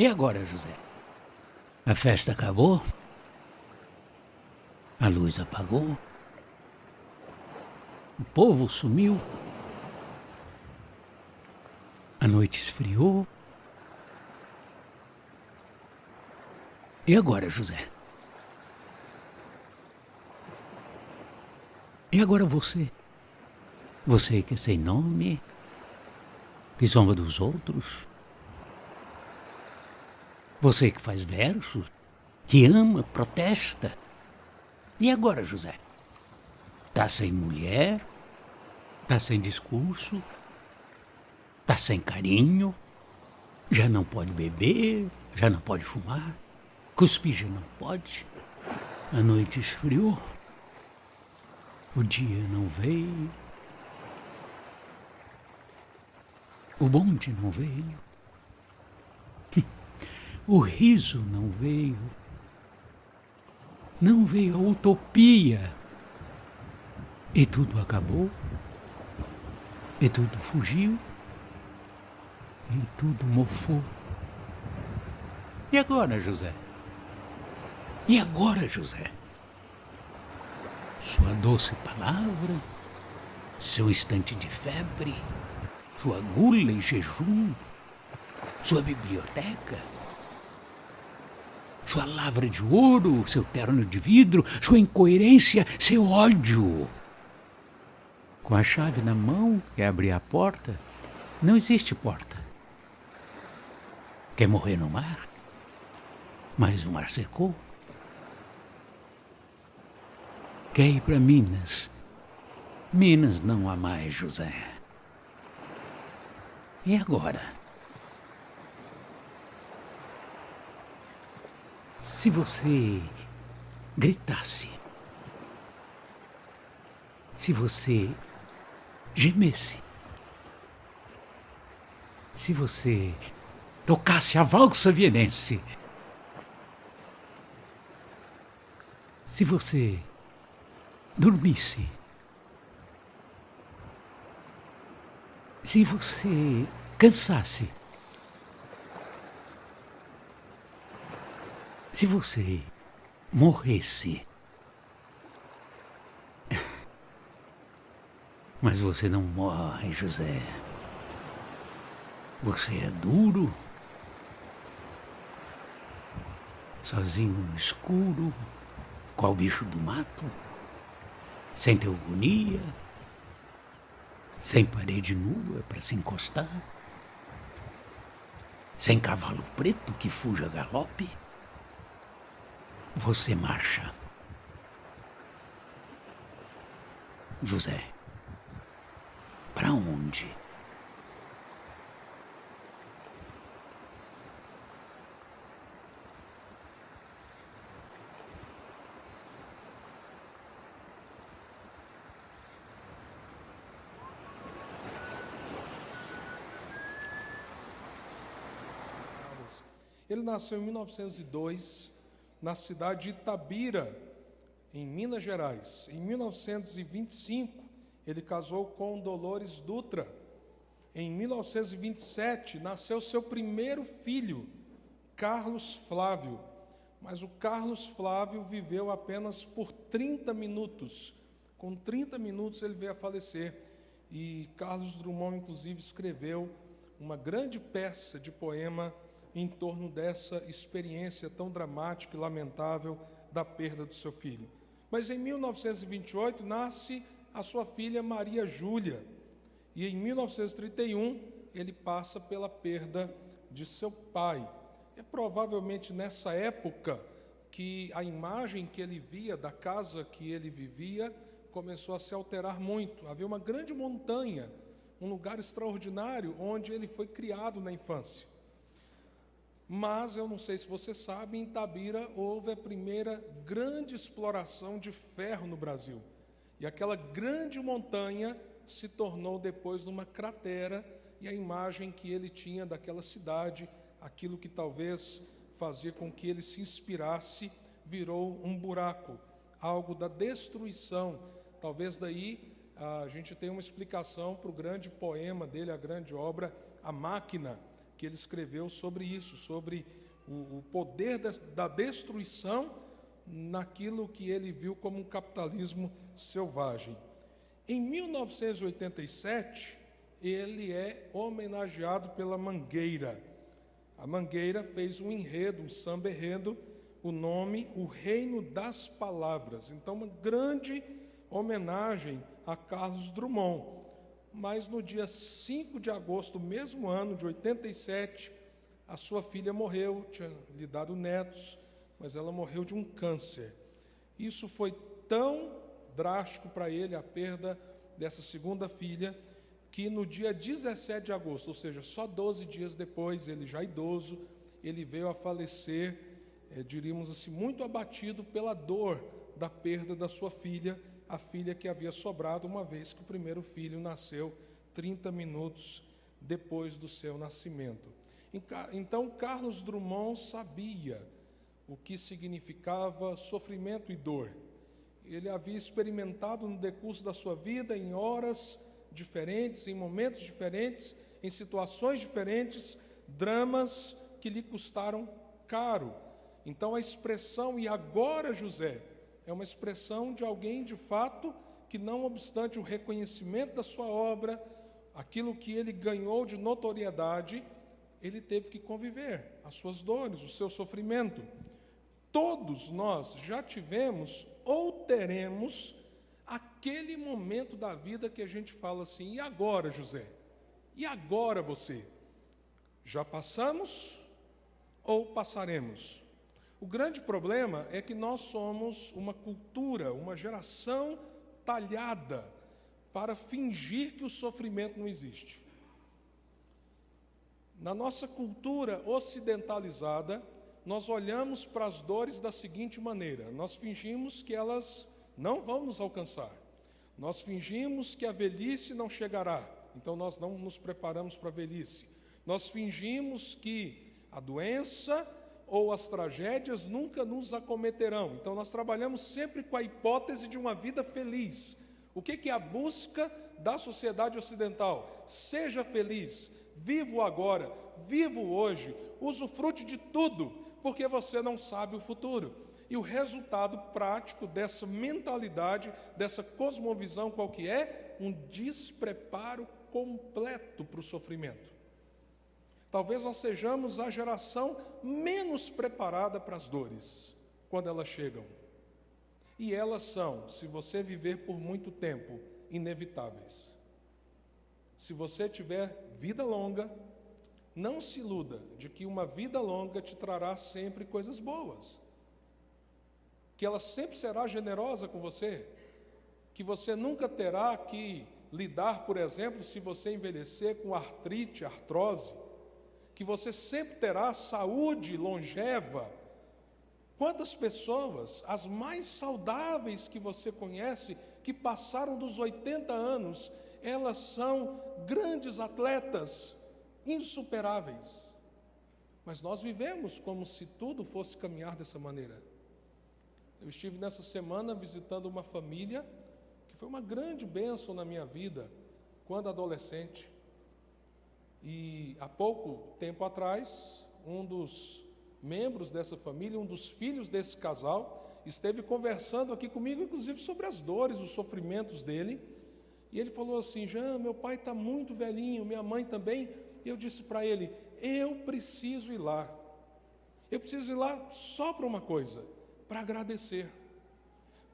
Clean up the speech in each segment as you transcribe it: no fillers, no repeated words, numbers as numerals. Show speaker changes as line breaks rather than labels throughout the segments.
E agora, José? A festa acabou? A luz apagou? O povo sumiu? A noite esfriou? E agora, José? E agora você? Você que é sem nome, que zomba dos outros? Você que faz versos, que ama, protesta? E agora, José? Tá sem mulher? Tá sem discurso? Tá sem carinho? Já não pode beber? Já não pode fumar? Cuspir já não pode? A noite esfriou? O dia não veio? O bonde não veio? O riso não veio? Não veio a utopia? E tudo acabou? E tudo fugiu? E tudo mofou? E agora, José? E agora, José? Sua doce palavra, seu instante de febre, sua gula e jejum, sua biblioteca, sua lavra de ouro, seu terno de vidro, sua incoerência, seu ódio. Com a chave na mão, quer abrir a porta? Não existe porta. Quer morrer no mar? Mas o mar secou. Quer ir para Minas? Minas não há mais, José. E agora? Se você gritasse, se você gemesse, se você tocasse a valsa vienense, se você dormisse, se você cansasse, se você morresse, mas você não morre, José. Você é duro, sozinho no escuro, qual bicho do mato, sem teogonia, sem parede nua para se encostar, sem cavalo preto que fuja a galope. Você marcha. José, para onde?
Ele nasceu em 1902, na cidade de Itabira, em Minas Gerais. Em 1925, ele casou com Dolores Dutra. Em 1927, nasceu seu primeiro filho, Carlos Flávio. Mas o Carlos Flávio viveu apenas por 30 minutos. Com 30 minutos ele veio a falecer. E Carlos Drummond, inclusive, escreveu uma grande peça de poema em torno dessa experiência tão dramática e lamentável da perda do seu filho. Mas em 1928 nasce a sua filha Maria Júlia, e em 1931 ele passa pela perda de seu pai. É provavelmente nessa época que a imagem que ele via da casa que ele vivia começou a se alterar muito. Havia uma grande montanha, um lugar extraordinário onde ele foi criado na infância. Mas, eu não sei se você sabe, em Itabira houve a primeira grande exploração de ferro no Brasil. E aquela grande montanha se tornou depois numa cratera, e a imagem que ele tinha daquela cidade, aquilo que talvez fazia com que ele se inspirasse, virou um buraco, algo da destruição. Talvez daí a gente tenha uma explicação para o grande poema dele, a grande obra, A Máquina, que ele escreveu sobre isso, sobre o poder da destruição naquilo que ele viu como um capitalismo selvagem. Em 1987, ele é homenageado pela Mangueira. A Mangueira fez um enredo, um samba-enredo, o nome O Reino das Palavras. Então, uma grande homenagem a Carlos Drummond. Mas no dia 5 de agosto do mesmo ano, de 87, a sua filha morreu, tinha lhe dado netos, mas ela morreu de um câncer. Isso foi tão drástico para ele, a perda dessa segunda filha, que no dia 17 de agosto, ou seja, só 12 dias depois, ele já idoso, ele veio a falecer, diríamos assim, muito abatido pela dor da perda da sua filha, a filha que havia sobrado, uma vez que o primeiro filho nasceu 30 minutos depois do seu nascimento. Então, Carlos Drummond sabia o que significava sofrimento e dor. Ele havia experimentado no decurso da sua vida, em horas diferentes, em momentos diferentes, em situações diferentes, dramas que lhe custaram caro. Então, a expressão "e agora, José", é uma expressão de alguém, de fato, que não obstante o reconhecimento da sua obra, aquilo que ele ganhou de notoriedade, ele teve que conviver as suas dores, o seu sofrimento. Todos nós já tivemos ou teremos aquele momento da vida que a gente fala assim: e agora, José? E agora você? Já passamos ou passaremos? O grande problema é que nós somos uma cultura, uma geração talhada para fingir que o sofrimento não existe. Na nossa cultura ocidentalizada, nós olhamos para as dores da seguinte maneira: nós fingimos que elas não vão nos alcançar. Nós fingimos que a velhice não chegará, então nós não nos preparamos para a velhice. Nós fingimos que a doença ou as tragédias nunca nos acometerão, então nós trabalhamos sempre com a hipótese de uma vida feliz. O que é a busca da sociedade ocidental? Seja feliz, viva o agora, viva o hoje, usufrute de tudo, porque você não sabe o futuro. E o resultado prático dessa mentalidade, dessa cosmovisão qual que é? Um despreparo completo para o sofrimento. Talvez nós sejamos a geração menos preparada para as dores, quando elas chegam. E elas são, se você viver por muito tempo, inevitáveis. Se você tiver vida longa, não se iluda de que uma vida longa te trará sempre coisas boas. Que ela sempre será generosa com você, que você nunca terá que lidar, por exemplo, se você envelhecer com artrite, artrose, que você sempre terá saúde longeva. Quantas pessoas, as mais saudáveis que você conhece, que passaram dos 80 anos, elas são grandes atletas, insuperáveis. Mas nós vivemos como se tudo fosse caminhar dessa maneira. Eu estive nessa semana visitando uma família que foi uma grande bênção na minha vida, quando adolescente. E há pouco tempo atrás, um dos membros dessa família, um dos filhos desse casal, esteve conversando aqui comigo, inclusive sobre as dores, os sofrimentos dele. E ele falou assim: Jean, meu pai está muito velhinho, minha mãe também. E eu disse para ele: eu preciso ir lá. Eu preciso ir lá só para uma coisa: para agradecer.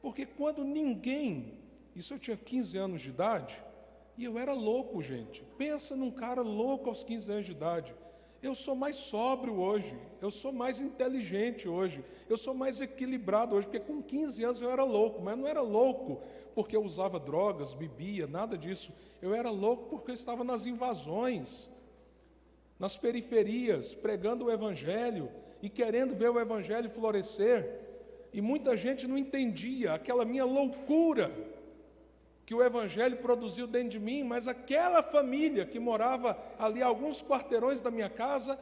Porque quando ninguém, isso eu tinha 15 anos de idade, e eu era louco, gente. Pensa num cara louco aos 15 anos de idade. Eu sou mais sóbrio hoje, eu sou mais inteligente hoje, eu sou mais equilibrado hoje, porque com 15 anos eu era louco, mas não era louco porque eu usava drogas, bebia, nada disso. Eu era louco porque eu estava nas invasões, nas periferias, pregando o Evangelho e querendo ver o Evangelho florescer. E muita gente não entendia aquela minha loucura que o Evangelho produziu dentro de mim, mas aquela família que morava ali a alguns quarteirões da minha casa,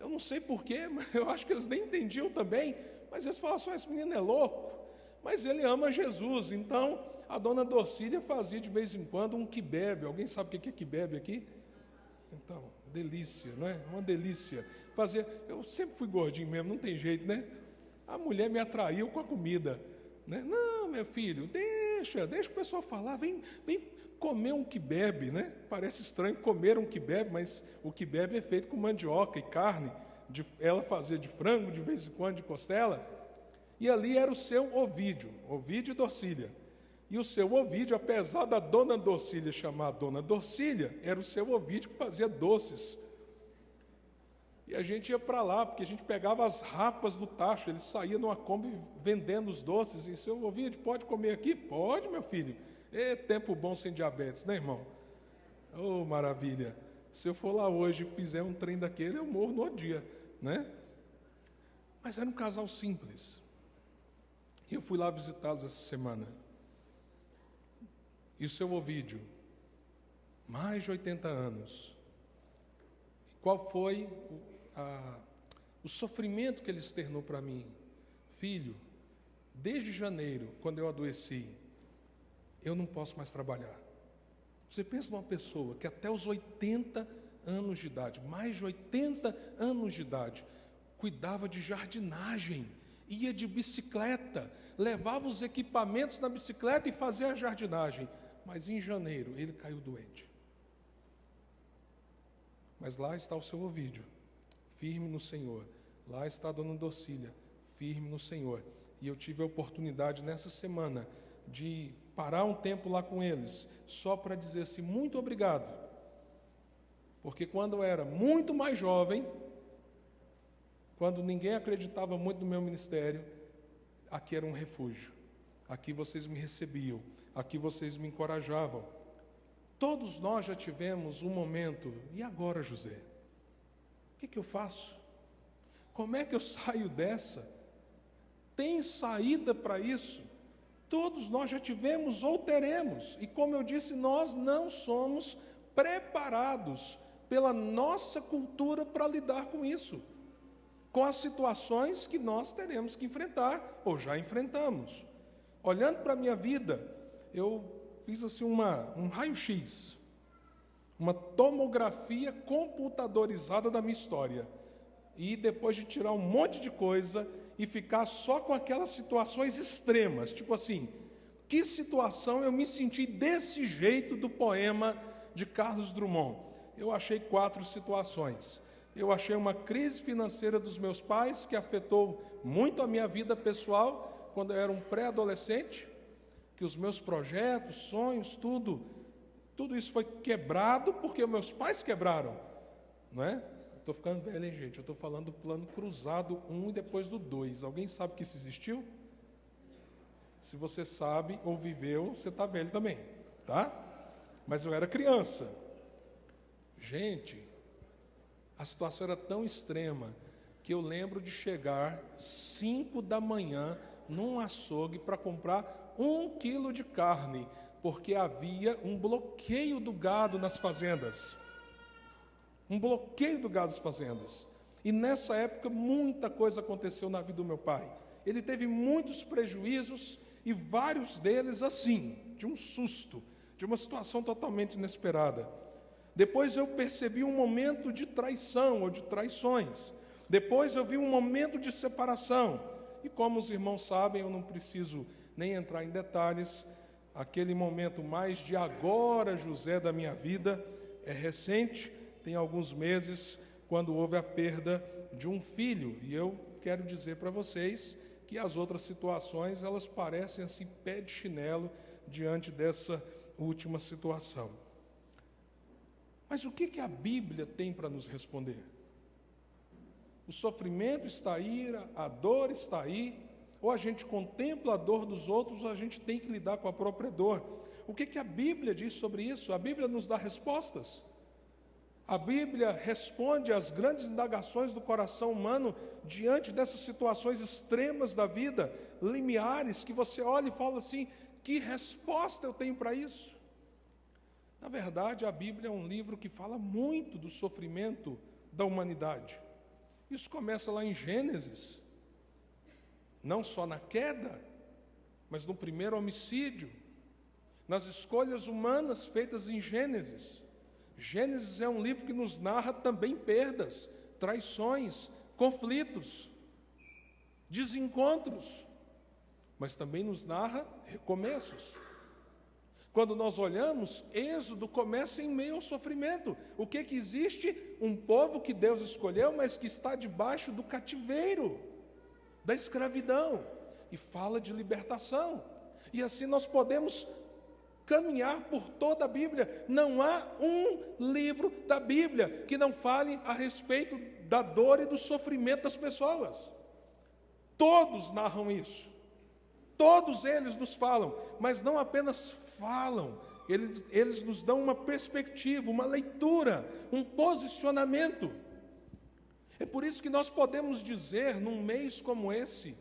eu não sei porquê, mas eu acho que eles nem entendiam também, mas eles falavam assim: esse menino é louco, mas ele ama Jesus. Então, a dona Dorcília fazia de vez em quando um quibebe. Alguém sabe o que é quibebe aqui? Então, delícia, não é? Uma delícia. Eu sempre fui gordinho mesmo, não tem jeito, né? A mulher me atraiu com a comida, né? Não, meu filho, deixa o pessoal falar, vem comer um kibebe, né? Parece estranho comer um kibebe, mas o kibebe é feito com mandioca e carne. Ela fazia de frango, de vez em quando de costela. E ali era o seu Ovídio e Dorcília. E o seu Ovídio, apesar da dona Dorcília chamar dona Dorcília, era o seu Ovídio que fazia doces. E a gente ia para lá, porque a gente pegava as rapas do tacho, ele saía numa Kombi vendendo os doces. E seu Ovídio, pode comer aqui? Pode, meu filho. É tempo bom sem diabetes, né, irmão? Oh, maravilha. Se eu for lá hoje e fizer um trem daquele, eu morro no outro dia, né? Mas era um casal simples. E eu fui lá visitá-los essa semana. E o seu Ovídio, mais de 80 anos. Qual foi o sofrimento que ele externou para mim? Filho, desde janeiro, quando eu adoeci, eu não posso mais trabalhar. Você pensa numa pessoa que até os 80 anos de idade, mais de 80 anos de idade, cuidava de jardinagem, ia de bicicleta, levava os equipamentos na bicicleta e fazia a jardinagem. Mas em janeiro ele caiu doente. Mas lá está o seu Ovídio, firme no Senhor. Lá está a dona Dorcília, firme no Senhor. E eu tive a oportunidade nessa semana de parar um tempo lá com eles, só para dizer assim, muito obrigado. Porque quando eu era muito mais jovem, quando ninguém acreditava muito no meu ministério, aqui era um refúgio. Aqui vocês me recebiam, aqui vocês me encorajavam. Todos nós já tivemos um momento, e agora, José? O que eu faço? Como é que eu saio dessa? Tem saída para isso? Todos nós já tivemos ou teremos, e como eu disse, nós não somos preparados pela nossa cultura para lidar com isso, com as situações que nós teremos que enfrentar, ou já enfrentamos. Olhando para a minha vida, eu fiz assim um raio-x, uma tomografia computadorizada da minha história, e depois de tirar um monte de coisa e ficar só com aquelas situações extremas, tipo assim, que situação eu me senti desse jeito do poema de Carlos Drummond? Eu achei 4 situações. Eu achei uma crise financeira dos meus pais, que afetou muito a minha vida pessoal, quando eu era um pré-adolescente, que os meus projetos, sonhos, tudo isso foi quebrado, porque meus pais quebraram, não é? Estou ficando velho, hein, gente? Eu estou falando do plano cruzado 1 e depois do 2. Alguém sabe que isso existiu? Se você sabe ou viveu, você está velho também, tá? Mas eu era criança. Gente, a situação era tão extrema que eu lembro de chegar 5 da manhã num açougue para comprar 1 quilo de carne, porque havia um bloqueio do gado nas fazendas. Um bloqueio do gado das fazendas. E nessa época muita coisa aconteceu na vida do meu pai. Ele teve muitos prejuízos e vários deles assim, de um susto, de uma situação totalmente inesperada. Depois eu percebi um momento de traição ou de traições. Depois eu vi um momento de separação. E como os irmãos sabem, eu não preciso nem entrar em detalhes, aquele momento mais de agora, José, da minha vida, é recente, tem alguns meses, quando houve a perda de um filho. E eu quero dizer para vocês que as outras situações, elas parecem assim, pé de chinelo, diante dessa última situação. Mas o que a Bíblia tem para nos responder? O sofrimento está aí, a dor está aí, ou a gente contempla a dor dos outros, ou a gente tem que lidar com a própria dor. O que a Bíblia diz sobre isso? A Bíblia nos dá respostas. A Bíblia responde às grandes indagações do coração humano diante dessas situações extremas da vida, limiares, que você olha e fala assim, que resposta eu tenho para isso? Na verdade, a Bíblia é um livro que fala muito do sofrimento da humanidade. Isso começa lá em Gênesis, não só na queda, mas no primeiro homicídio, nas escolhas humanas feitas em Gênesis. Gênesis é um livro que nos narra também perdas, traições, conflitos, desencontros, mas também nos narra recomeços. Quando nós olhamos, Êxodo começa em meio ao sofrimento. O que existe? Um povo que Deus escolheu, mas que está debaixo do cativeiro, da escravidão, e fala de libertação. E assim nós podemos caminhar por toda a Bíblia. Não há um livro da Bíblia que não fale a respeito da dor e do sofrimento das pessoas. Todos narram isso. Todos eles nos falam, mas não apenas falam, eles nos dão uma perspectiva, uma leitura, um posicionamento. É por isso que nós podemos dizer, num mês como esse,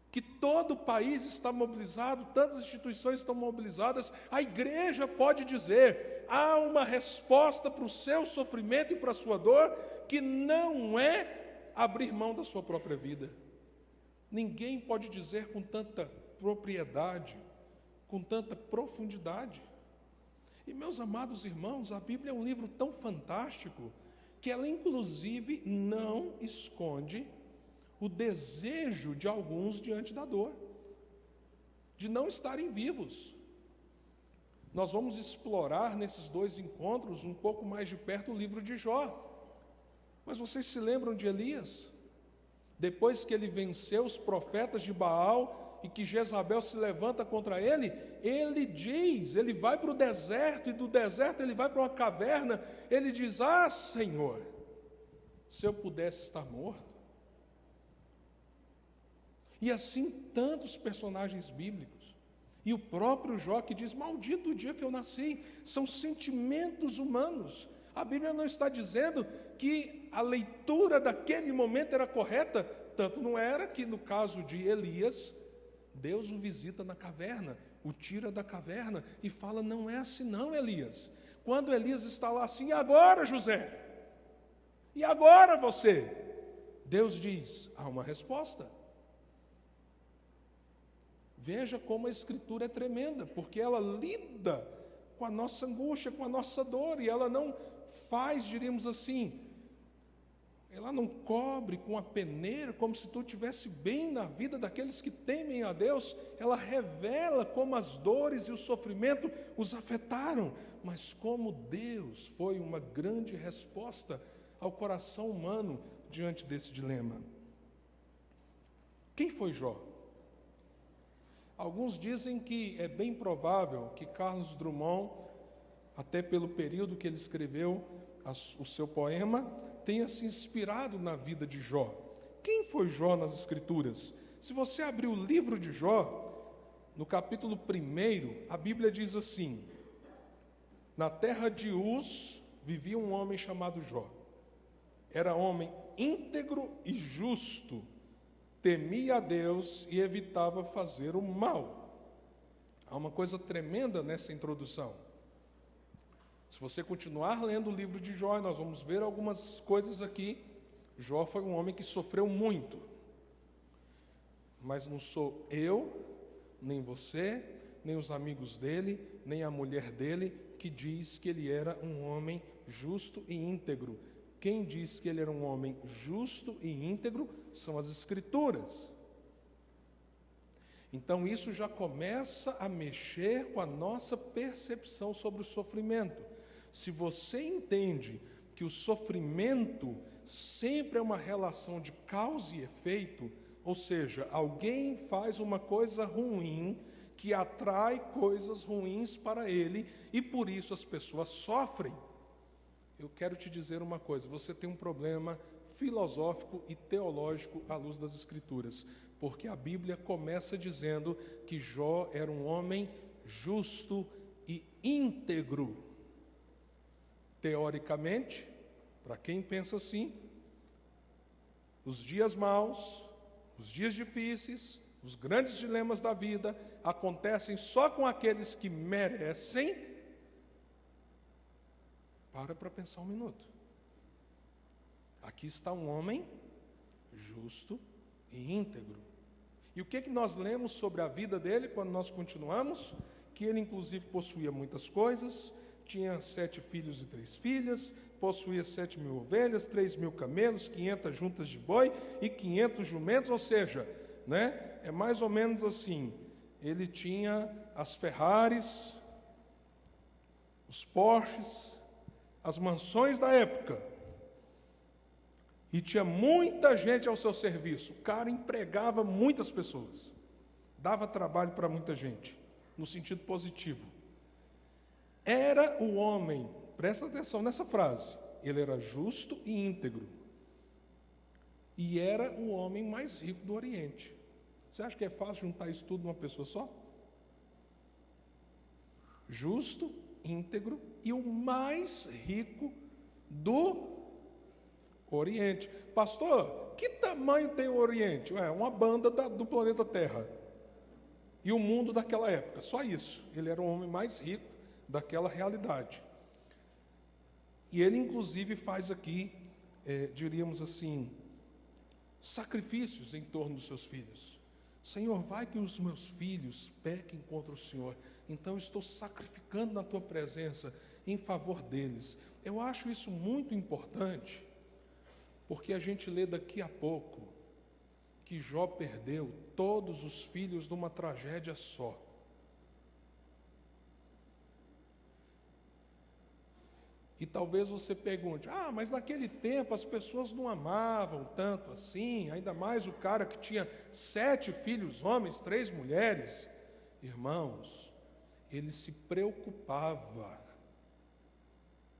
que todo o país está mobilizado, tantas instituições estão mobilizadas, a igreja pode dizer, há uma resposta para o seu sofrimento e para a sua dor, que não é abrir mão da sua própria vida. Ninguém pode dizer com tanta propriedade, com tanta profundidade. E meus amados irmãos, a Bíblia é um livro tão fantástico, que ela inclusive não esconde o desejo de alguns diante da dor, de não estarem vivos. Nós vamos explorar nesses dois encontros, um pouco mais de perto, o livro de Jó. Mas vocês se lembram de Elias? Depois que ele venceu os profetas de Baal e que Jezabel se levanta contra ele, ele diz, ele vai para o deserto, e do deserto ele vai para uma caverna, ele diz, Senhor, se eu pudesse estar morto. E assim tantos personagens bíblicos. E o próprio Jó que diz, maldito o dia que eu nasci. São sentimentos humanos. A Bíblia não está dizendo que a leitura daquele momento era correta, tanto não era que no caso de Elias, Deus o visita na caverna, o tira da caverna e fala, não é assim não, Elias. Quando Elias está lá assim, e agora, José? E agora você? Deus diz, há uma resposta. Veja como a Escritura é tremenda, porque ela lida com a nossa angústia, com a nossa dor, e ela não faz, diríamos assim, ela não cobre com a peneira, como se tudo estivesse bem na vida daqueles que temem a Deus, ela revela como as dores e o sofrimento os afetaram, mas como Deus foi uma grande resposta ao coração humano diante desse dilema. Quem foi Jó? Alguns dizem que é bem provável que Carlos Drummond, até pelo período que ele escreveu o seu poema, tenha se inspirado na vida de Jó. Quem foi Jó nas Escrituras? Se você abrir o livro de Jó, no capítulo 1, a Bíblia diz assim, na terra de Uz vivia um homem chamado Jó. Era homem íntegro e justo, temia a Deus e evitava fazer o mal. Há uma coisa tremenda nessa introdução. Se você continuar lendo o livro de Jó, nós vamos ver algumas coisas aqui. Jó foi um homem que sofreu muito. Mas não sou eu, nem você, nem os amigos dele, nem a mulher dele, que diz que ele era um homem justo e íntegro. Quem diz que ele era um homem justo e íntegro são as Escrituras. Então isso já começa a mexer com a nossa percepção sobre o sofrimento. Se você entende que o sofrimento sempre é uma relação de causa e efeito, ou seja, alguém faz uma coisa ruim que atrai coisas ruins para ele e por isso as pessoas sofrem. Eu quero te dizer uma coisa, você tem um problema filosófico e teológico à luz das Escrituras, porque a Bíblia começa dizendo que Jó era um homem justo e íntegro. Teoricamente, para quem pensa assim, os dias maus, os dias difíceis, os grandes dilemas da vida acontecem só com aqueles que merecem. Para pensar um minuto. Aqui está um homem justo e íntegro. E o que nós lemos sobre a vida dele quando nós continuamos? Que ele inclusive possuía muitas coisas, tinha 7 filhos e 3 filhas, possuía 7.000 ovelhas, 3.000 camelos, 500 juntas de boi e 500 jumentos, ou seja, né, é mais ou menos assim, ele tinha as Ferraris, os Porsches, as mansões da época, e tinha muita gente ao seu serviço. O cara empregava muitas pessoas, dava trabalho para muita gente, no sentido positivo. Era o homem, presta atenção nessa frase, ele era justo e íntegro, e era o homem mais rico do Oriente. Você acha que é fácil juntar isso tudo numa pessoa só? Justo, íntegro e o mais rico do Oriente. Pastor, que tamanho tem o Oriente? Uma banda do planeta Terra. E o mundo daquela época, só isso. Ele era o homem mais rico daquela realidade. E ele, inclusive, faz aqui, diríamos assim, sacrifícios em torno dos seus filhos. Senhor, vai que os meus filhos pequem contra o Senhor, então eu estou sacrificando na tua presença em favor deles. Eu acho isso muito importante, porque a gente lê daqui a pouco que Jó perdeu todos os filhos numa tragédia só. E talvez você pergunte, mas naquele tempo as pessoas não amavam tanto assim, ainda mais o cara que tinha 7 filhos homens, 3 mulheres. Irmãos, ele se preocupava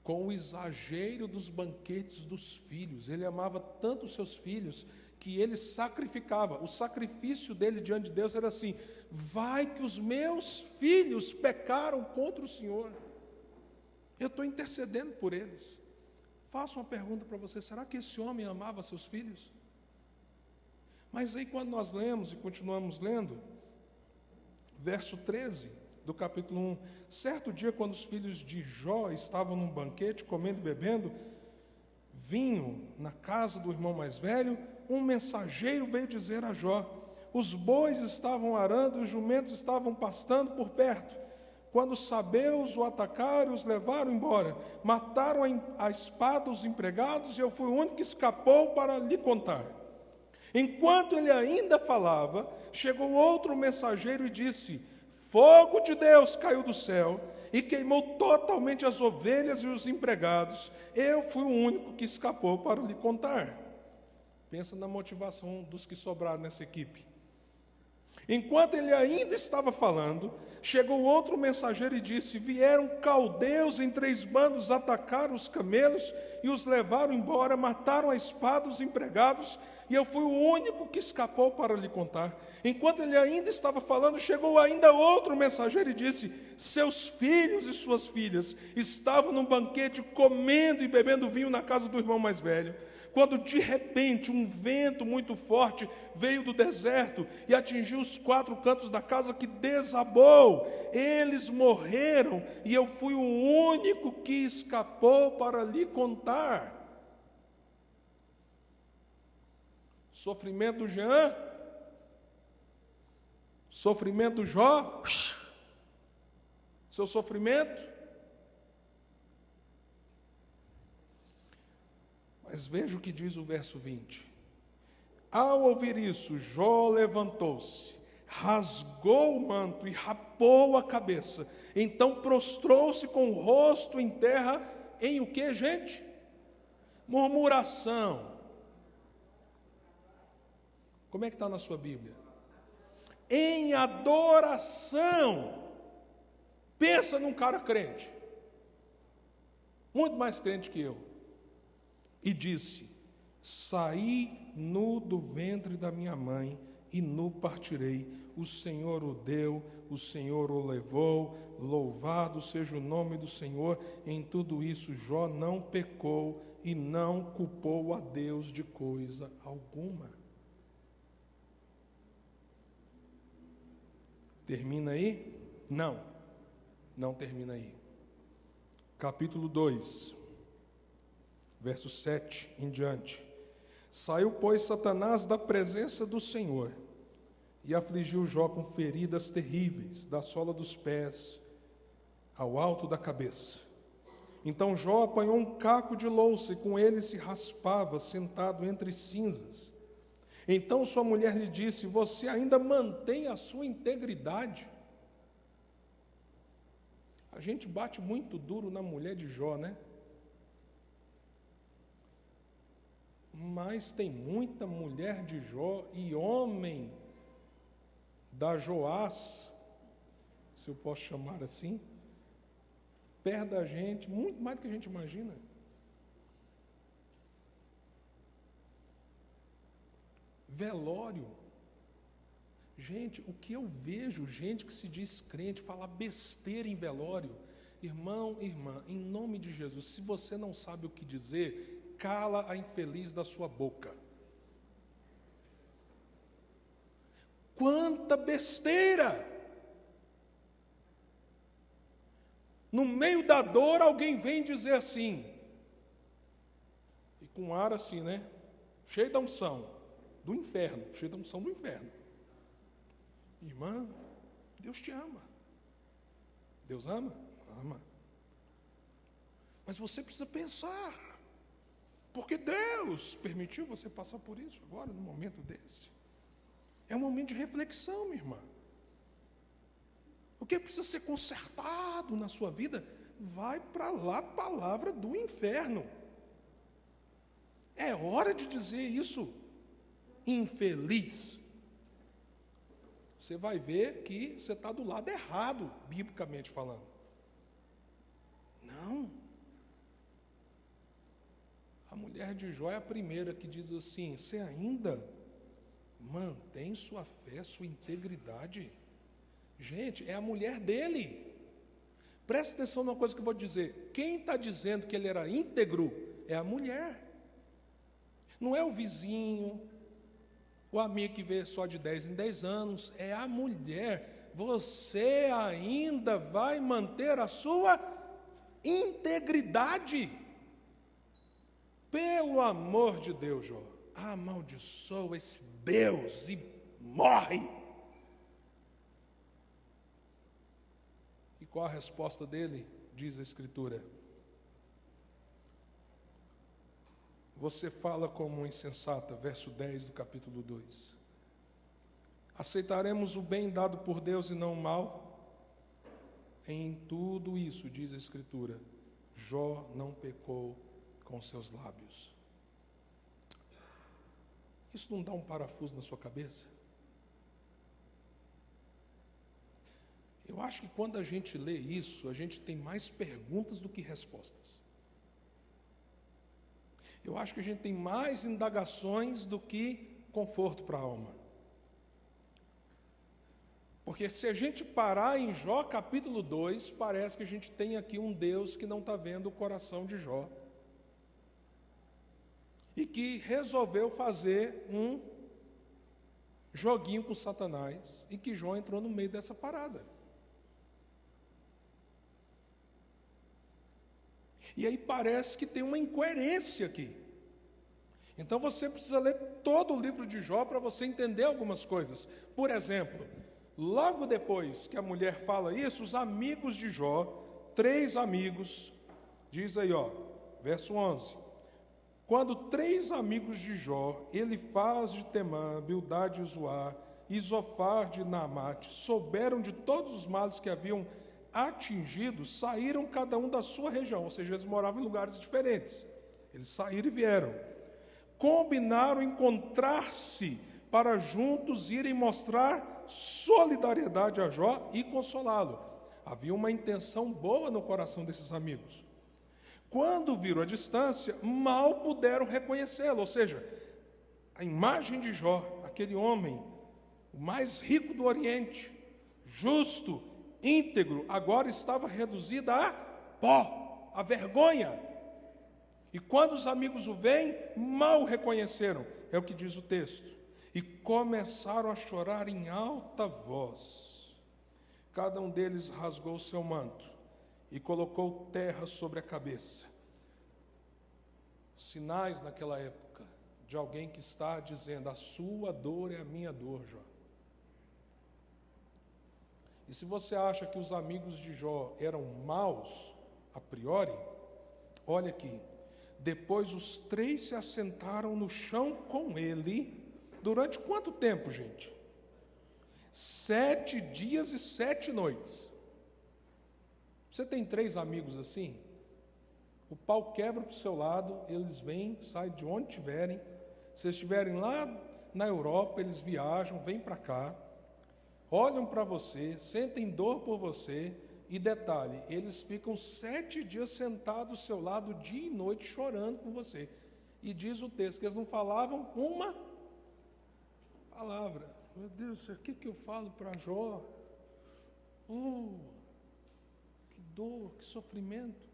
com o exagero dos banquetes dos filhos. Ele amava tanto os seus filhos que ele sacrificava. O sacrifício dele diante de Deus era assim: vai que os meus filhos pecaram contra o Senhor. Eu estou intercedendo por eles. Faço uma pergunta para você: será que esse homem amava seus filhos? Mas aí quando nós lemos e continuamos lendo, verso 13 do capítulo 1, certo dia quando os filhos de Jó estavam num banquete, comendo e bebendo vinho na casa do irmão mais velho, um mensageiro veio dizer a Jó: os bois estavam arando e os jumentos estavam pastando por perto. Quando os sabeus o atacaram e os levaram embora, mataram a espada os empregados, e eu fui o único que escapou para lhe contar. Enquanto ele ainda falava, chegou outro mensageiro e disse: fogo de Deus caiu do céu e queimou totalmente as ovelhas e os empregados. Eu fui o único que escapou para lhe contar. Pensa na motivação dos que sobraram nessa equipe. Enquanto ele ainda estava falando, chegou outro mensageiro e disse: vieram caldeus em 3 bandos, atacaram os camelos e os levaram embora, mataram a espada os empregados, e eu fui o único que escapou para lhe contar. Enquanto ele ainda estava falando, chegou ainda outro mensageiro e disse: seus filhos e suas filhas estavam num banquete comendo e bebendo vinho na casa do irmão mais velho, quando de repente um vento muito forte veio do deserto e atingiu os 4 cantos da casa, que desabou. Eles morreram e eu fui o único que escapou para lhe contar. Sofrimento do Jean, sofrimento do Jó, seu sofrimento. Mas veja o que diz o verso 20. Ao ouvir isso, Jó levantou-se, rasgou o manto e rapou a cabeça. Então prostrou-se com o rosto em terra, em o que, gente? Murmuração. Como é que está na sua Bíblia? Em adoração. Pensa num cara crente, muito mais crente que eu. E disse: saí nu do ventre da minha mãe, e nu partirei. O Senhor o deu, o Senhor o levou, louvado seja o nome do Senhor. Em tudo isso Jó não pecou e não culpou a Deus de coisa alguma. Termina aí? Não, não termina aí. Capítulo 2. Verso 7 em diante. Saiu, pois, Satanás da presença do Senhor e afligiu Jó com feridas terríveis, da sola dos pés ao alto da cabeça. Então Jó apanhou um caco de louça e com ele se raspava, sentado entre cinzas. Então sua mulher lhe disse: você ainda mantém a sua integridade? A gente bate muito duro na mulher de Jó, né? Mas tem muita mulher de Jó e homem da Joás, se eu posso chamar assim, perto da gente, muito mais do que a gente imagina. Velório. Gente, o que eu vejo, gente que se diz crente, falar besteira em velório. Irmão, irmã, em nome de Jesus, se você não sabe o que dizer, cala a infeliz da sua boca. Quanta besteira! No meio da dor, alguém vem dizer assim, e com ar assim, né? Cheio da unção do inferno, cheio da unção do inferno. Irmã, Deus te ama. Deus ama? Ama. Mas você precisa pensar, porque Deus permitiu você passar por isso agora, num momento desse. É um momento de reflexão, minha irmã. O que precisa ser consertado na sua vida, vai para lá a palavra do inferno. É hora de dizer isso, infeliz. Você vai ver que você está do lado errado, biblicamente falando. Não. A mulher de Jó é a primeira que diz assim: você ainda mantém sua fé, sua integridade? Gente, é a mulher dele. Presta atenção numa coisa que eu vou dizer. Quem está dizendo que ele era íntegro é a mulher. Não é o vizinho, o amigo que vê só de 10 em 10 anos, é a mulher. Você ainda vai manter a sua integridade. Pelo amor de Deus, Jó, amaldiçoa esse Deus e morre. E qual a resposta dele? Diz a Escritura: você fala como um insensata, verso 10 do capítulo 2. Aceitaremos o bem dado por Deus e não o mal? Em tudo isso, diz a Escritura, Jó não pecou com seus lábios. Isso não dá um parafuso na sua cabeça? Eu acho que quando a gente lê isso, a gente tem mais perguntas do que respostas. Eu acho que a gente tem mais indagações do que conforto para a alma. Porque se a gente parar em Jó capítulo 2, parece que a gente tem aqui um Deus que não está vendo o coração de Jó. E que resolveu fazer um joguinho com Satanás, e que Jó entrou no meio dessa parada. E aí parece que tem uma incoerência aqui. Então você precisa ler todo o livro de Jó para você entender algumas coisas. Por exemplo, logo depois que a mulher fala isso, os amigos de Jó, 3 amigos, diz aí, verso 11. Quando 3 amigos de Jó, Elifaz de Temã, Bildade de Zoar e Zofar de Naamate, souberam de todos os males que haviam atingidos, saíram cada um da sua região, ou seja, eles moravam em lugares diferentes. Eles saíram e vieram. Combinaram encontrar-se para juntos irem mostrar solidariedade a Jó e consolá-lo. Havia uma intenção boa no coração desses amigos. Quando viram a distância, mal puderam reconhecê-lo, ou seja, a imagem de Jó, aquele homem, o mais rico do Oriente, justo, íntegro, agora estava reduzida a pó, a vergonha. E quando os amigos o veem, mal o reconheceram, é o que diz o texto. E começaram a chorar em alta voz. Cada um deles rasgou o seu manto e colocou terra sobre a cabeça. Sinais naquela época de alguém que está dizendo: a sua dor é a minha dor, Jó. E se você acha que os amigos de Jó eram maus, a priori, Olha aqui. Depois os 3 se assentaram no chão com ele. Durante quanto tempo, gente? 7 dias e 7 noites. Você tem 3 amigos assim? O pau quebra para o seu lado, eles vêm, saem de onde estiverem. Se estiverem lá na Europa, eles viajam, vêm para cá, olham para você, sentem dor por você. E detalhe, eles ficam 7 dias sentados ao seu lado, dia e noite, chorando com você. E diz o texto que eles não falavam uma palavra. Meu Deus, o que eu falo para Jó? Que dor, que sofrimento.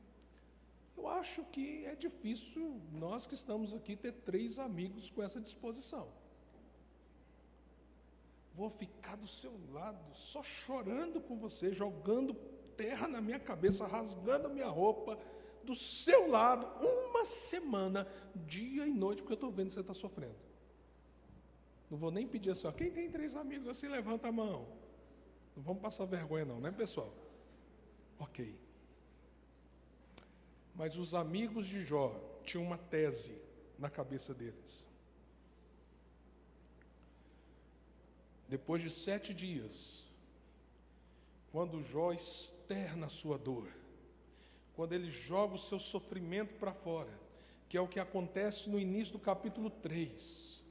Eu acho que é difícil nós que estamos aqui ter 3 amigos com essa disposição. Vou ficar do seu lado, só chorando com você, jogando terra na minha cabeça, rasgando a minha roupa, do seu lado, uma semana, dia e noite, porque eu estou vendo que você está sofrendo. Não vou nem pedir assim, ó, quem tem 3 amigos assim, levanta a mão. Não vamos passar vergonha não, né, pessoal? Ok. Mas os amigos de Jó tinham uma tese na cabeça deles. Depois de 7 dias, quando Jó externa a sua dor, quando ele joga o seu sofrimento para fora, que é o que acontece no início do capítulo 3,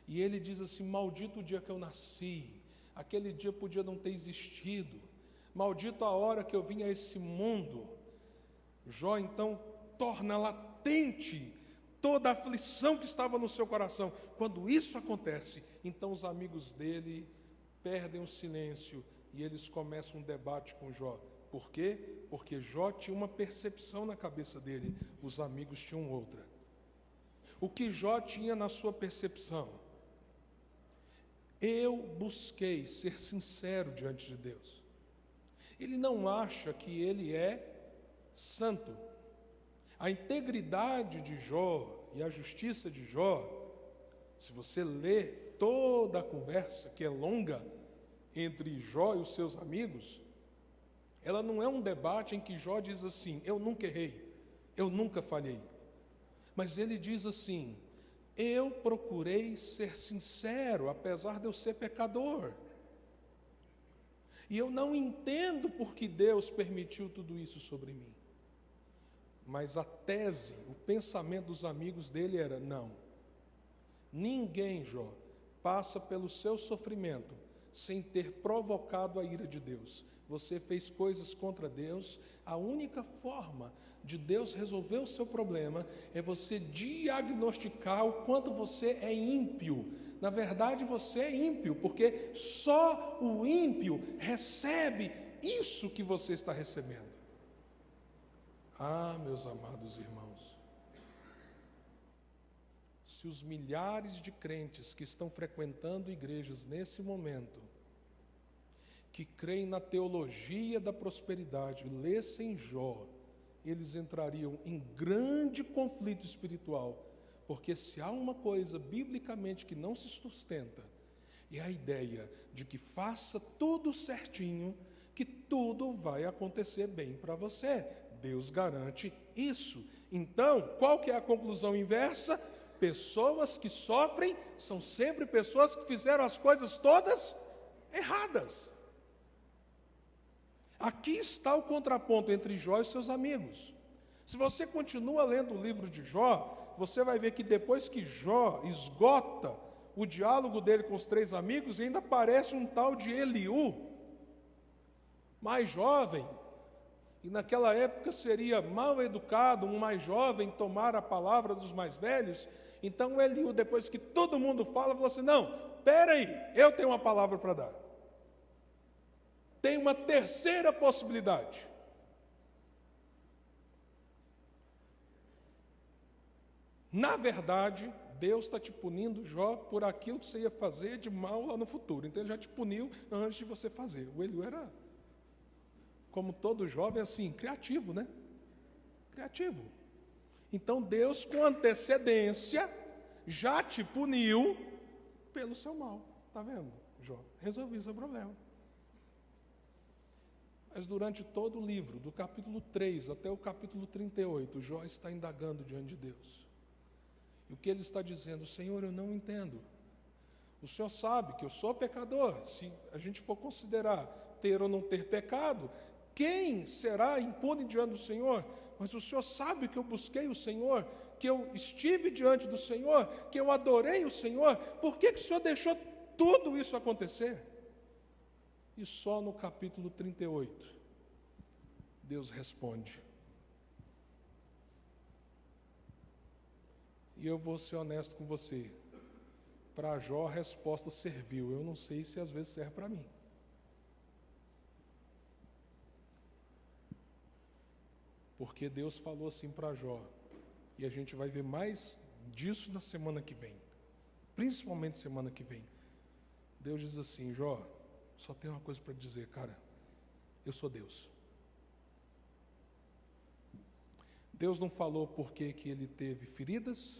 e ele diz assim, maldito o dia que eu nasci, aquele dia podia não ter existido, maldito a hora que eu vim a esse mundo. Jó então torna latente toda a aflição que estava no seu coração. Quando isso acontece, então os amigos dele perdem o silêncio e eles começam um debate com Jó. Por quê? Porque Jó tinha uma percepção na cabeça dele, os amigos tinham outra. O que Jó tinha na sua percepção? Eu busquei ser sincero diante de Deus. Ele não acha que ele é santo. A integridade de Jó e a justiça de Jó, se você ler toda a conversa, que é longa, entre Jó e os seus amigos, ela não é um debate em que Jó diz assim, eu nunca errei, eu nunca falhei. Mas ele diz assim, eu procurei ser sincero, apesar de eu ser pecador. E eu não entendo por que Deus permitiu tudo isso sobre mim. Mas a tese, o pensamento dos amigos dele era, não, ninguém, Jó, passa pelo seu sofrimento sem ter provocado a ira de Deus. Você fez coisas contra Deus, a única forma de Deus resolver o seu problema é você diagnosticar o quanto você é ímpio. Na verdade, você é ímpio, porque só o ímpio recebe isso que você está recebendo. Ah, meus amados irmãos, se os milhares de crentes que estão frequentando igrejas nesse momento, que creem na teologia da prosperidade, lessem Jó, eles entrariam em grande conflito espiritual, porque se há uma coisa biblicamente que não se sustenta, é a ideia de que faça tudo certinho, que tudo vai acontecer bem para você. Deus garante isso. Então, qual que é a conclusão inversa? Pessoas que sofrem são sempre pessoas que fizeram as coisas todas erradas. Aqui está o contraponto entre Jó e seus amigos. Se você continua lendo o livro de Jó, você vai ver que depois que Jó esgota o diálogo dele com os 3 amigos, ainda aparece um tal de Eliú, mais jovem, e naquela época seria mal educado um mais jovem tomar a palavra dos mais velhos. Então Eliú, depois que todo mundo fala, falou assim, não, espera aí, eu tenho uma palavra para dar. Tem uma terceira possibilidade. Na verdade, Deus está te punindo, Jó, por aquilo que você ia fazer de mal lá no futuro. Então ele já te puniu antes de você fazer. O Eliú era, como todo jovem, assim, criativo, né? Criativo. Então Deus, com antecedência, já te puniu pelo seu mal. Está vendo, Jó? Resolvi seu problema. Mas durante todo o livro, do capítulo 3 até o capítulo 38, Jó está indagando diante de Deus. E o que ele está dizendo? Senhor, eu não entendo. O Senhor sabe que eu sou pecador. Se a gente for considerar ter ou não ter pecado, quem será impune diante do Senhor? Mas o Senhor sabe que eu busquei o Senhor, que eu estive diante do Senhor, que eu adorei o Senhor. Por que o Senhor deixou tudo isso acontecer? E só no capítulo 38, Deus responde. E eu vou ser honesto com você. Para Jó a resposta serviu. Eu não sei se às vezes serve para mim. Porque Deus falou assim para Jó. E a gente vai ver mais disso na semana que vem. Principalmente semana que vem. Deus diz assim, Jó, só tem uma coisa para dizer, cara, eu sou Deus. Deus não falou porque que ele teve feridas,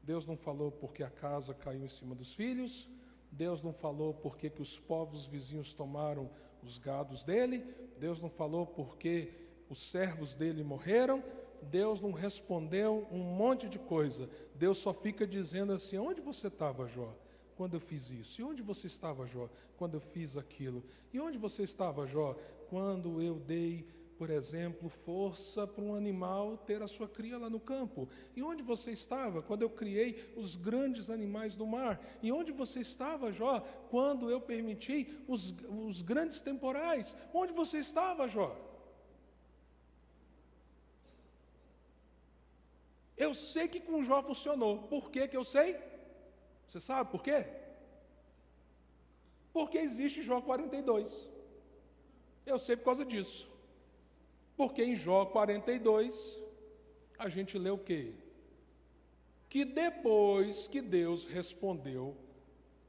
Deus não falou porque a casa caiu em cima dos filhos, Deus não falou porque que os povos vizinhos tomaram os gados dele, Deus não falou porque os servos dele morreram, Deus não respondeu um monte de coisa. Deus só fica dizendo assim, onde você estava, Jó? Quando eu fiz isso? E onde você estava, Jó? Quando eu fiz aquilo? E onde você estava, Jó? Quando eu dei, por exemplo, força para um animal ter a sua cria lá no campo? E onde você estava? Quando eu criei os grandes animais do mar? E onde você estava, Jó? Quando eu permiti os grandes temporais? Onde você estava, Jó? Eu sei que com Jó funcionou. Por que eu sei? Você sabe por quê? Porque existe Jó 42. Eu sei por causa disso. Porque em Jó 42, a gente lê o quê? Que depois que Deus respondeu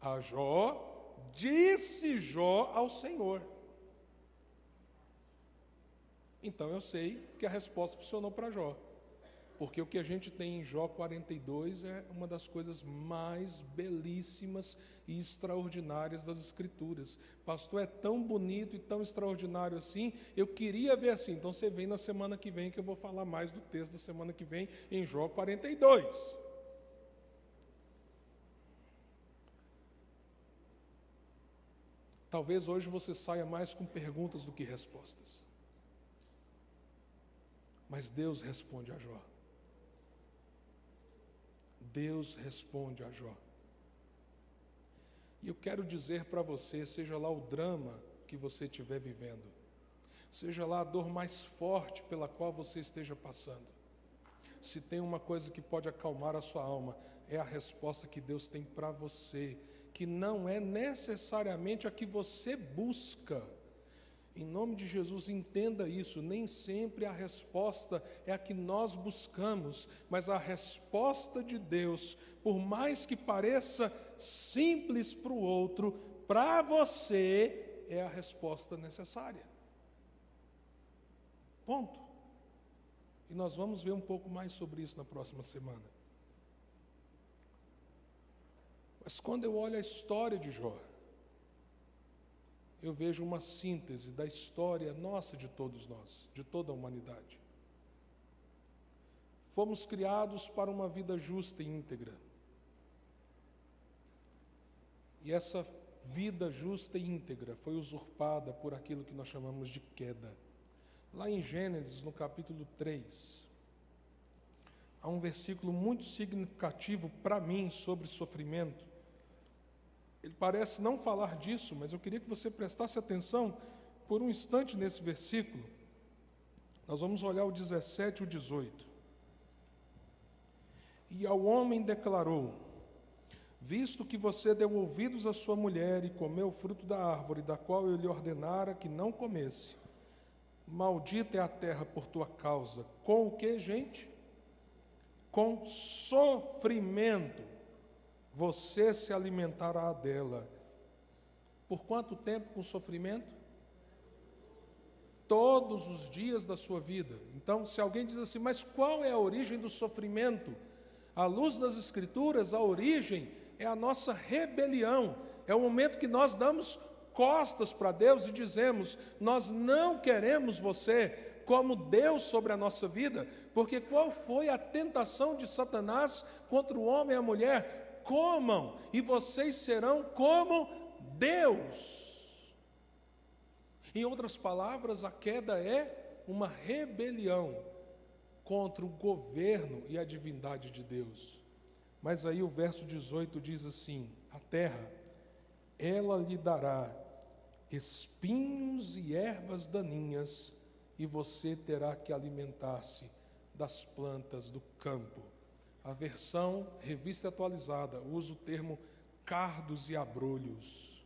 a Jó, disse Jó ao Senhor. Então eu sei que a resposta funcionou para Jó. Porque o que a gente tem em Jó 42 é uma das coisas mais belíssimas e extraordinárias das Escrituras. Pastor, é tão bonito e tão extraordinário assim, eu queria ver assim. Então você vem na semana que vem que eu vou falar mais do texto da semana que vem em Jó 42. Talvez hoje você saia mais com perguntas do que respostas. Mas Deus responde a Jó. Deus responde a Jó. E eu quero dizer para você, seja lá o drama que você estiver vivendo, seja lá a dor mais forte pela qual você esteja passando, se tem uma coisa que pode acalmar a sua alma, é a resposta que Deus tem para você, que não é necessariamente a que você busca. Em nome de Jesus, entenda isso, nem sempre a resposta é a que nós buscamos, mas a resposta de Deus, por mais que pareça simples para o outro, para você é a resposta necessária. Ponto. E nós vamos ver um pouco mais sobre isso na próxima semana. Mas quando eu olho a história de Jó, eu vejo uma síntese da história nossa, de todos nós, de toda a humanidade. Fomos criados para uma vida justa e íntegra. E essa vida justa e íntegra foi usurpada por aquilo que nós chamamos de queda. Lá em Gênesis, no capítulo 3, há um versículo muito significativo para mim sobre sofrimento. Ele parece não falar disso, mas eu queria que você prestasse atenção por um instante nesse versículo. Nós vamos olhar o 17 e o 18. E ao homem declarou: visto que você deu ouvidos à sua mulher e comeu o fruto da árvore da qual eu lhe ordenara que não comesse, maldita é a terra por tua causa. Com o que, gente? Com sofrimento você se alimentará dela. Por quanto tempo com sofrimento? Todos os dias da sua vida. Então, se alguém diz assim, mas qual é a origem do sofrimento? À luz das Escrituras, a origem é a nossa rebelião. É o momento que nós damos costas para Deus e dizemos: nós não queremos você como Deus sobre a nossa vida, porque qual foi a tentação de Satanás contra o homem e a mulher? Comam, e vocês serão como Deus. Em outras palavras, a queda é uma rebelião contra o governo e a divindade de Deus. Mas aí o verso 18 diz assim: a terra, ela lhe dará espinhos e ervas daninhas, e você terá que alimentar-se das plantas do campo. A versão Revista Atualizada usa o termo cardos e abrolhos.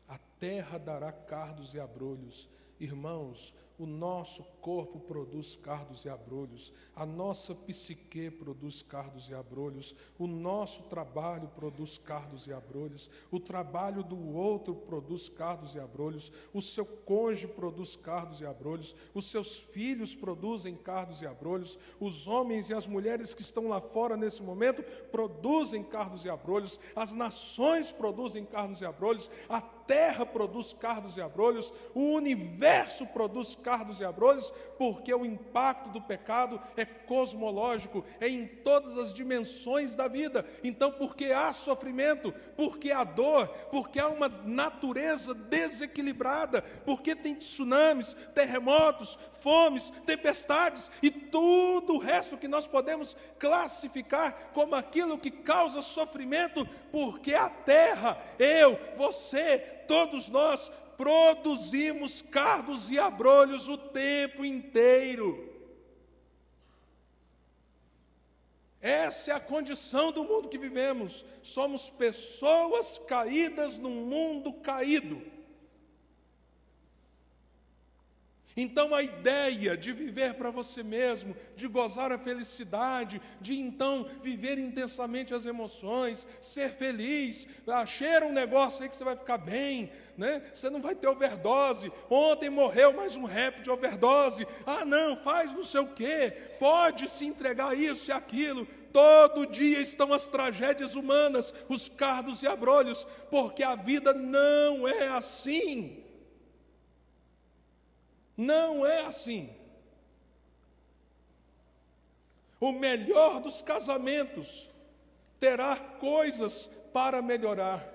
A terra dará cardos e abrolhos. Irmãos, o nosso corpo produz cardos e abrolhos, a nossa psique produz cardos e abrolhos, o nosso trabalho produz cardos e abrolhos, o trabalho do outro produz cardos e abrolhos, o seu cônjuge produz cardos e abrolhos, os seus filhos produzem cardos e abrolhos, os homens e as mulheres que estão lá fora nesse momento produzem cardos e abrolhos, as nações produzem cardos e abrolhos, a terra produz cardos e abrolhos, o universo produz cardos e abrolhos, porque o impacto do pecado é cosmológico, é em todas as dimensões da vida. Então, porque há sofrimento, porque há dor, porque há uma natureza desequilibrada, porque tem tsunamis, terremotos, fomes, tempestades e tudo o resto que nós podemos classificar como aquilo que causa sofrimento, porque a terra, eu, você, todos nós produzimos cardos e abrolhos o tempo inteiro. Essa é a condição do mundo que vivemos. Somos pessoas caídas num mundo caído. Então a ideia de viver para você mesmo, de gozar a felicidade, de então viver intensamente as emoções, ser feliz, cheira um negócio aí que você vai ficar bem, né? Você não vai ter overdose, ontem morreu mais um rap de overdose, não, faz não sei o quê, pode se entregar isso e aquilo. Todo dia estão as tragédias humanas, os cardos e abrolhos, porque a vida não é assim. Não é assim. O melhor dos casamentos terá coisas para melhorar.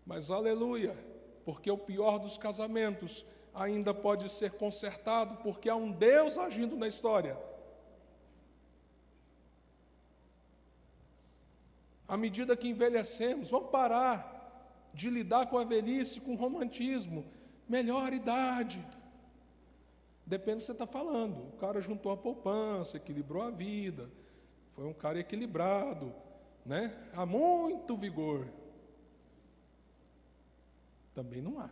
Mas aleluia, porque o pior dos casamentos ainda pode ser consertado, porque há um Deus agindo na história. À medida que envelhecemos, vamos parar de lidar com a velhice, com o romantismo. Melhor idade. Depende do que você está falando. O cara juntou a poupança, equilibrou a vida, foi um cara equilibrado, né? Há muito vigor. Também não há.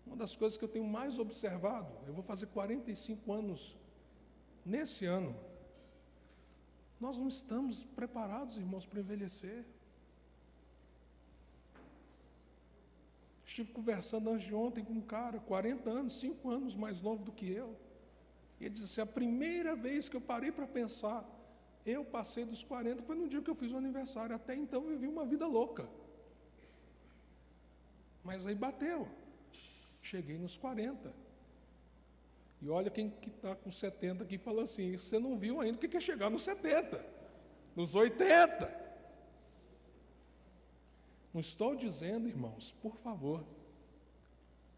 Uma das coisas que eu tenho mais observado, eu vou fazer 45 anos nesse ano. Nós não estamos preparados, irmãos, para envelhecer. Estive conversando antes de ontem com um cara, 40 anos, 5 anos mais novo do que eu. E ele disse assim: a primeira vez que eu parei para pensar, eu passei dos 40, foi no dia que eu fiz o aniversário. Até então eu vivi uma vida louca. Mas aí bateu. Cheguei nos 40. E olha quem que está com 70 aqui fala assim: você não viu ainda o que é chegar nos 70, nos 80. Não estou dizendo, irmãos, por favor,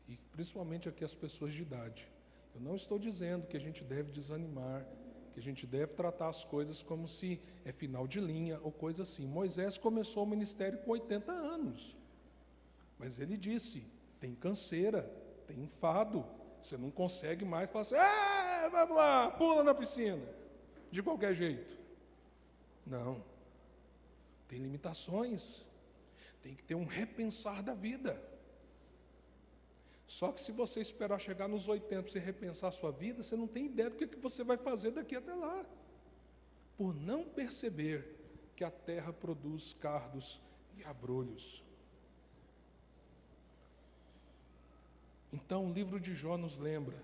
e principalmente aqui as pessoas de idade, eu não estou dizendo que a gente deve desanimar, que a gente deve tratar as coisas como se é final de linha ou coisa assim. Moisés começou o ministério com 80 anos, mas ele disse: tem canseira, tem enfado, você não consegue mais falar assim: vamos lá, pula na piscina, de qualquer jeito. Não, tem limitações. Tem que ter um repensar da vida. Só que se você esperar chegar nos 80 para você repensar a sua vida, você não tem ideia do que você vai fazer daqui até lá. Por não perceber que a terra produz cardos e abrolhos. Então o livro de Jó nos lembra: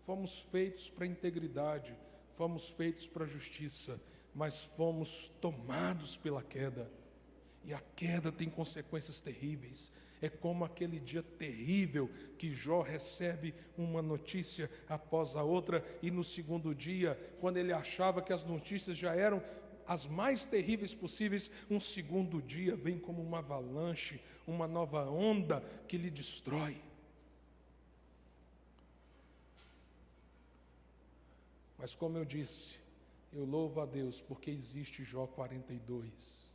fomos feitos para a integridade, fomos feitos para a justiça, mas fomos tomados pela queda. E a queda tem consequências terríveis. É como aquele dia terrível que Jó recebe uma notícia após a outra, e no segundo dia, quando ele achava que as notícias já eram as mais terríveis possíveis, um segundo dia vem como uma avalanche, uma nova onda que lhe destrói. Mas como eu disse, eu louvo a Deus porque existe Jó 42.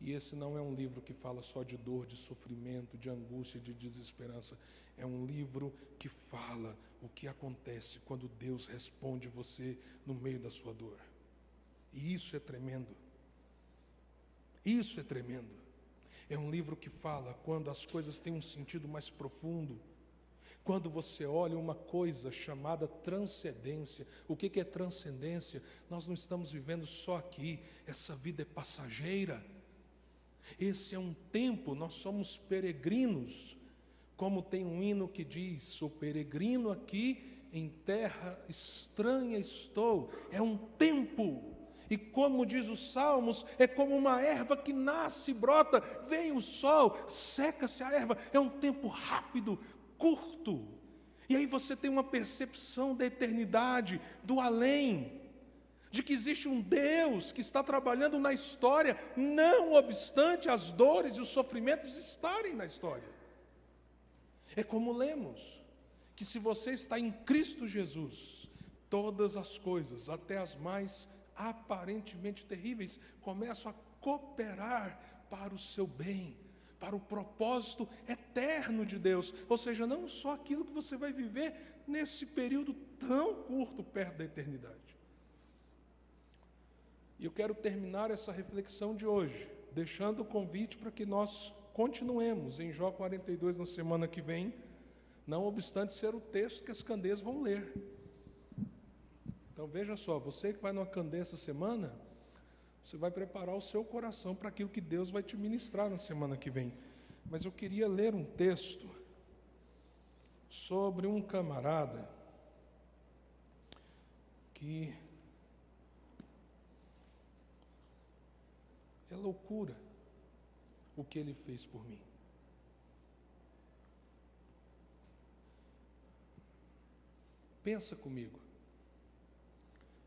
E esse não é um livro que fala só de dor, de sofrimento, de angústia, de desesperança. É um livro que fala o que acontece quando Deus responde você no meio da sua dor. E isso é tremendo. Isso é tremendo. É um livro que fala quando as coisas têm um sentido mais profundo. Quando você olha uma coisa chamada transcendência. O que é transcendência? Nós não estamos vivendo só aqui. Essa vida é passageira. Esse é um tempo, nós somos peregrinos, como tem um hino que diz: sou peregrino aqui, em terra estranha estou. É um tempo, e como diz os Salmos, é como uma erva que nasce e brota, vem o sol, seca-se a erva. É um tempo rápido, curto, e aí você tem uma percepção da eternidade, do além, de que existe um Deus que está trabalhando na história, não obstante as dores e os sofrimentos estarem na história. É como lemos, que se você está em Cristo Jesus, todas as coisas, até as mais aparentemente terríveis, começam a cooperar para o seu bem, para o propósito eterno de Deus. Ou seja, não só aquilo que você vai viver nesse período tão curto perto da eternidade. E eu quero terminar essa reflexão de hoje, deixando o convite para que nós continuemos em Jó 42 na semana que vem, não obstante ser o texto que as candeias vão ler. Então veja só, você que vai numa candeia essa semana, você vai preparar o seu coração para aquilo que Deus vai te ministrar na semana que vem. Mas eu queria ler um texto sobre um camarada que é loucura o que ele fez por mim. Pensa comigo.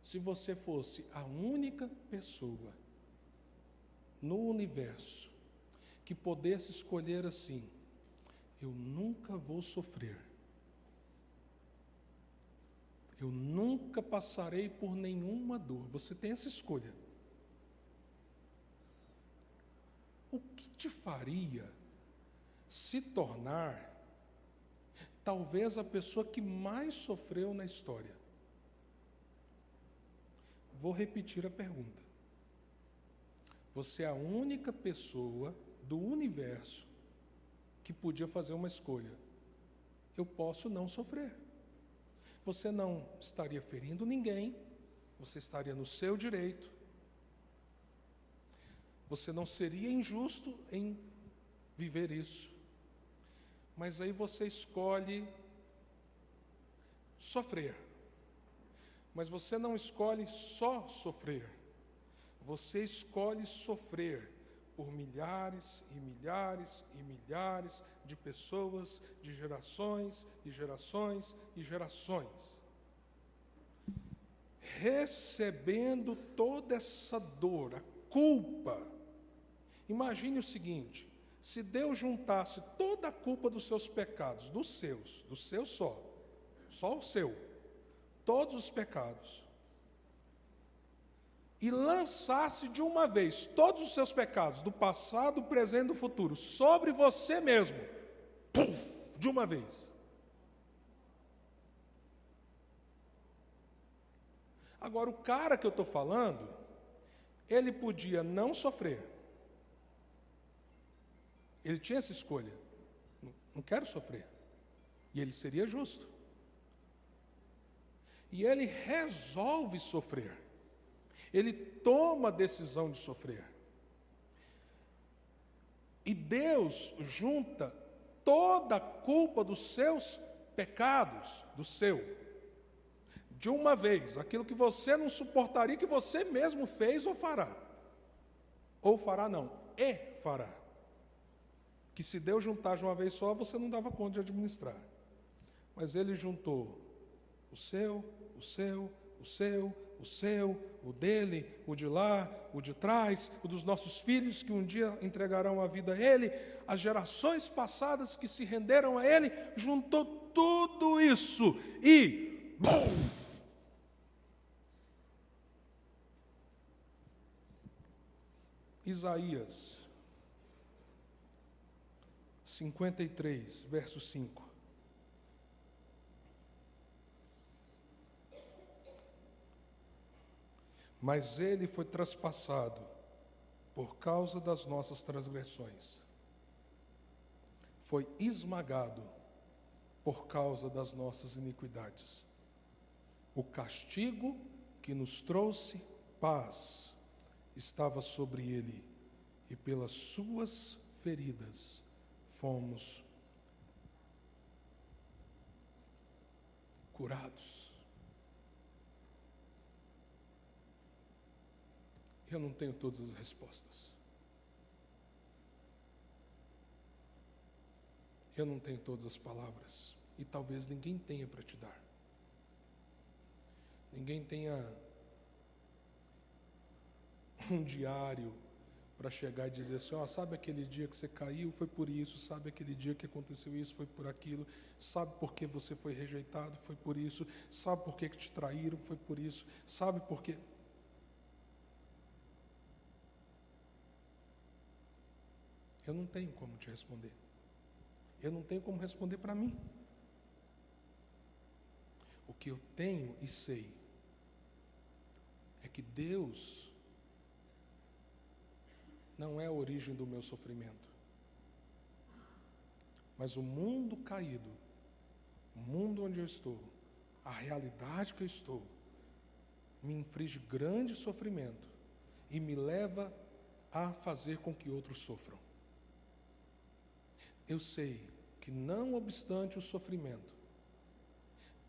Se você fosse a única pessoa no universo que pudesse escolher assim: eu nunca vou sofrer, eu nunca passarei por nenhuma dor. Você tem essa escolha. O que te faria se tornar talvez a pessoa que mais sofreu na história? Vou repetir a pergunta. Você é a única pessoa do universo que podia fazer uma escolha. Eu posso não sofrer. Você não estaria ferindo ninguém, você estaria no seu direito. Você não seria injusto em viver isso. Mas aí você escolhe sofrer. Mas você não escolhe só sofrer. Você escolhe sofrer por milhares e milhares e milhares de pessoas, de gerações e gerações e gerações. Recebendo toda essa dor, a culpa. Imagine o seguinte: se Deus juntasse toda a culpa dos seus pecados, dos seus só o seu, todos os pecados, e lançasse de uma vez todos os seus pecados, do passado, do presente e do futuro, sobre você mesmo, de uma vez. Agora, o cara que eu estou falando, ele podia não sofrer. Ele tinha essa escolha. Não quero sofrer. E ele seria justo. E ele resolve sofrer. Ele toma a decisão de sofrer. E Deus junta toda a culpa dos seus pecados, de uma vez, aquilo que você não suportaria, que você mesmo fez ou fará. Ou fará não, fará. Que se Deus juntar de uma vez só, você não dava conta de administrar. Mas Ele juntou o seu, o dele, o de lá, o de trás, o dos nossos filhos que um dia entregarão a vida a Ele, as gerações passadas que se renderam a Ele, juntou tudo isso e BUM! Isaías 53, verso 5. Mas ele foi traspassado por causa das nossas transgressões, foi esmagado por causa das nossas iniquidades. O castigo que nos trouxe paz estava sobre ele, e pelas suas feridas fomos curados. Eu não tenho todas as respostas. Eu não tenho todas as palavras. E talvez ninguém tenha para te dar. Ninguém tenha um diário para chegar e dizer assim, sabe aquele dia que você caiu, foi por isso, sabe aquele dia que aconteceu isso, foi por aquilo, sabe por que você foi rejeitado, foi por isso, sabe por que te traíram, foi por isso, sabe por quê? Eu não tenho como te responder. Eu não tenho como responder para mim. O que eu tenho e sei é que Deus não é a origem do meu sofrimento. Mas o mundo caído, o mundo onde eu estou, a realidade que eu estou, me inflige grande sofrimento e me leva a fazer com que outros sofram. Eu sei que, não obstante o sofrimento,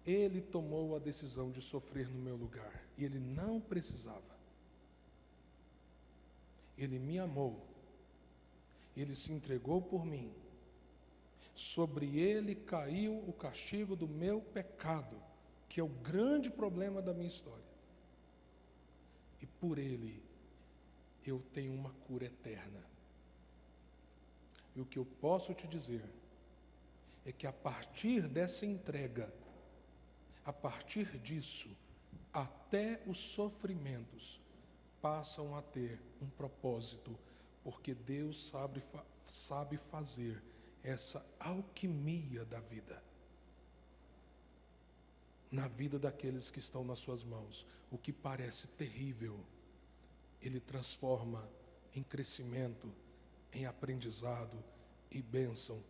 Ele tomou a decisão de sofrer no meu lugar, e Ele não precisava. Ele me amou, Ele se entregou por mim, sobre Ele caiu o castigo do meu pecado, que é o grande problema da minha história, e por Ele eu tenho uma cura eterna. E o que eu posso te dizer é que a partir dessa entrega, a partir disso, até os sofrimentos passam a ter um propósito, porque Deus sabe fazer essa alquimia da vida, na vida daqueles que estão nas suas mãos. O que parece terrível, Ele transforma em crescimento, em aprendizado e bênção,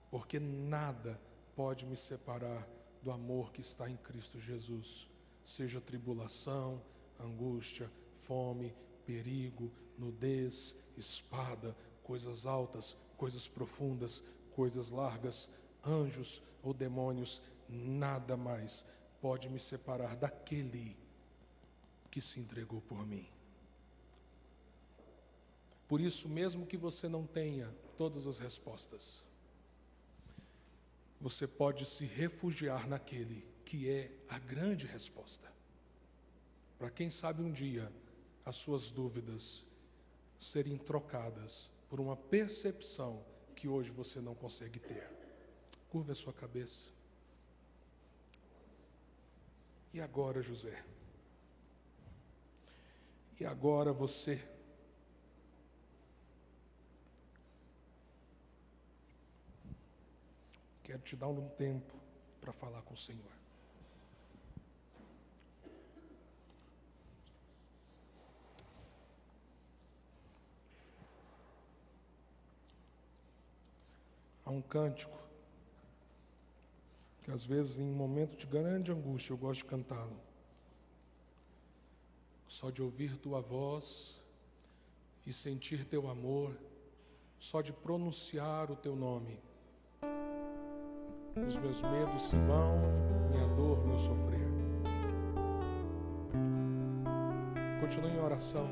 porque nada pode me separar do amor que está em Cristo Jesus, seja tribulação, angústia, fome, perigo, nudez, espada, coisas altas, coisas profundas, coisas largas, anjos ou demônios, nada mais pode me separar daquele que se entregou por mim. Por isso, mesmo que você não tenha todas as respostas, você pode se refugiar naquele que é a grande resposta. Para quem sabe um dia as suas dúvidas serem trocadas por uma percepção que hoje você não consegue ter. Curva a sua cabeça. E agora, José? E agora você? Quero te dar um tempo para falar com o Senhor. Há um cântico que às vezes em momentos de grande angústia eu gosto de cantá-lo. Só de ouvir tua voz e sentir teu amor, só de pronunciar o teu nome, os meus medos se vão, minha dor, meu sofrer. Continue em oração.